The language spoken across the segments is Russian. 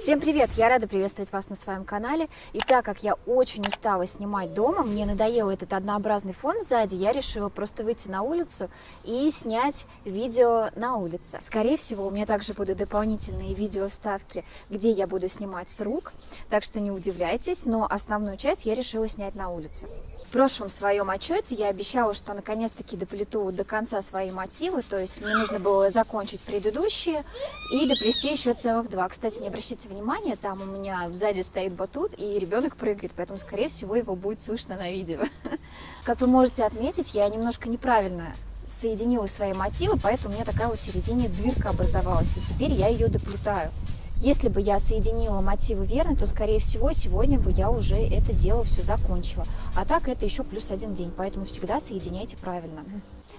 Всем привет! Я рада приветствовать вас на своем канале. И так как я очень устала снимать дома, мне надоел этот однообразный фон сзади, я решила просто выйти на улицу и снять видео на улице. Скорее всего, у меня также будут дополнительные видео вставки, где я буду снимать с рук, так что не удивляйтесь, но основную часть я решила снять на улице. В прошлом своем отчете я обещала, что наконец-таки доплету до конца свои мотивы, то есть мне нужно было закончить предыдущие и доплести еще целых два. Кстати, не обращайте внимания, там у меня сзади стоит батут и ребенок прыгает, поэтому, скорее всего, его будет слышно на видео. Как вы можете отметить, я немножко неправильно соединила свои мотивы, поэтому у меня такая вот в середине дырка образовалась, и теперь я ее доплетаю. Если бы я соединила мотивы верно, то, скорее всего, сегодня бы я уже это дело все закончила. А так это еще плюс один день, поэтому всегда соединяйте правильно.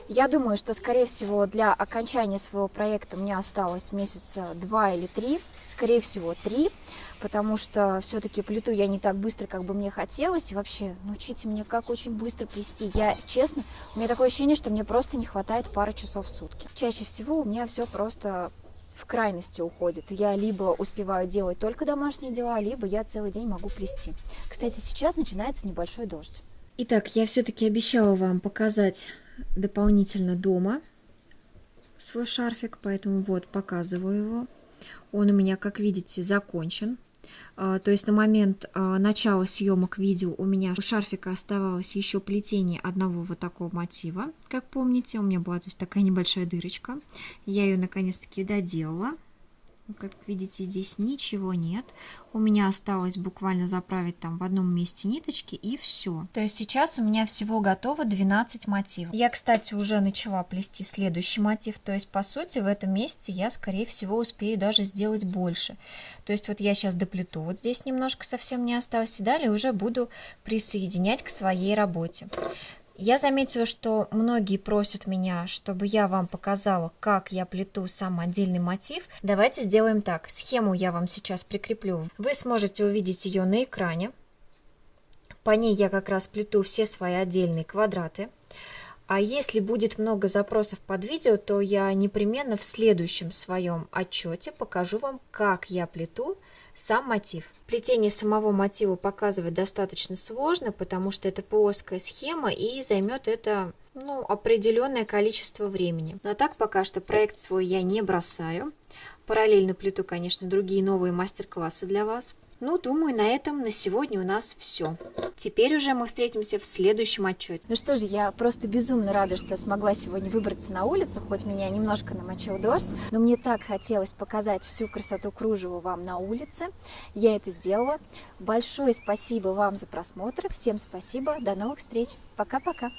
Я думаю, что, скорее всего, для окончания своего проекта мне осталось месяца 2 или 3, скорее всего, 3, потому что все-таки плету я не так быстро, как бы мне хотелось. И вообще, научите меня, как очень быстро плести. Я, честно, у меня такое ощущение, что мне просто не хватает пары часов в сутки. Чаще всего у меня все просто в крайности уходит. Я либо успеваю делать только домашние дела, либо я целый день могу плести. Кстати, сейчас начинается небольшой дождь. Итак, я все-таки обещала вам показать дополнительно дома свой шарфик, поэтому вот показываю его. Он у меня, как видите, закончен. То есть на момент начала съемок видео у меня у шарфика оставалось еще плетение одного вот такого мотива. Как помните, у меня была то есть такая небольшая дырочка. Я ее наконец-таки доделала. Как видите, здесь ничего нет. У меня осталось буквально заправить там в одном месте ниточки и все. То есть сейчас у меня всего готово 12 мотивов. Я, кстати, уже начала плести следующий мотив. То есть, по сути, в этом месте я, скорее всего, успею даже сделать больше. То есть вот я сейчас доплету. Вот здесь немножко совсем не осталось. И далее уже буду присоединять к своей работе. Я заметила, что многие просят меня, чтобы я вам показала, как я плету сам отдельный мотив. Давайте сделаем так. Схему я вам сейчас прикреплю. Вы сможете увидеть ее на экране. По ней я как раз плету все свои отдельные квадраты. А если будет много запросов под видео, то я непременно в следующем своем отчете покажу вам, как я плету сам мотив. Плетение самого мотива показывать достаточно сложно, потому что это плоская схема и займет это определенное количество времени. Но так пока что проект свой я не бросаю. Параллельно плету, конечно, другие новые мастер-классы для вас. Думаю, на этом на сегодня у нас все. Теперь уже мы встретимся в следующем отчете. Ну что же, я просто безумно рада, что смогла сегодня выбраться на улицу, хоть меня немножко намочил дождь, но мне так хотелось показать всю красоту кружева вам на улице. Я это сделала. Большое спасибо вам за просмотр. Всем спасибо. До новых встреч. Пока-пока.